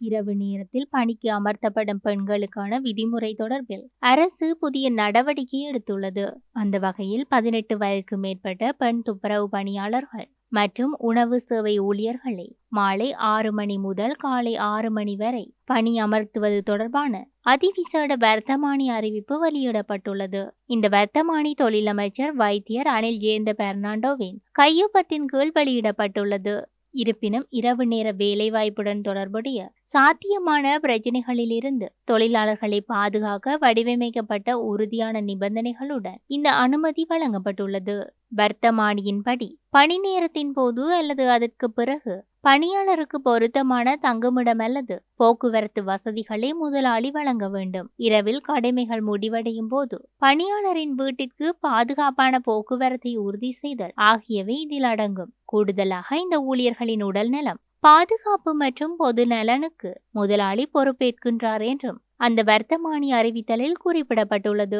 இரவு நேரத்தில் பணிக்கு அமர்த்தப்படும் பெண்களுக்கான விதிமுறை தொடர்பில் அரசு புதிய நடவடிக்கை எடுத்துள்ளது. அந்த வகையில் 18 வயதுக்கு மேற்பட்ட பெண் துப்புரவு பணியாளர்கள் மற்றும் உணவு சேவை ஊழியர்களை மாலை 6 மணி முதல் காலை 6 மணி வரை பணி அமர்த்துவது தொடர்பான அதிவிசேட வர்த்தமானி அறிவிப்பு வெளியிடப்பட்டுள்ளது. இந்த வர்த்தமானி தொழிலமைச்சர் வைத்தியர் அனில் ஜேந்த பெர்னாண்டோவின் கையொப்பத்தின் கீழ் வெளியிடப்பட்டுள்ளது. இருப்பினும் இரவு நேர வேலைவாய்ப்புடன் தொடர்புடைய சாத்தியமான பிரச்சினைகளிலிருந்து தொழிலாளர்களை பாதுகாக்க வடிவமைக்கப்பட்ட உறுதியான நிபந்தனைகளுடன் இந்த அனுமதி வழங்கப்பட்டுள்ளது. வர்த்தமானியின்படி பணி நேரத்தின் போது அல்லது அதற்கு பிறகு பணியாளருக்கு பொருத்தமான தங்குமிடம் அல்லது போக்குவரத்து வசதிகளை முதலாளி வழங்க வேண்டும். இரவில் கடமைகள் முடிவடையும் போது பணியாளரின் வீட்டிற்கு பாதுகாப்பான போக்குவரத்தை உறுதி செய்தல் ஆகியவை இதில் அடங்கும். கூடுதலாக இந்த ஊழியர்களின் உடல் நலம், பாதுகாப்பு மற்றும் பொது நலனுக்கு முதலாளி பொறுப்பேற்கின்றார் என்றும் அந்த வர்த்தமானி அறிவித்தலில் குறிப்பிடப்பட்டுள்ளது.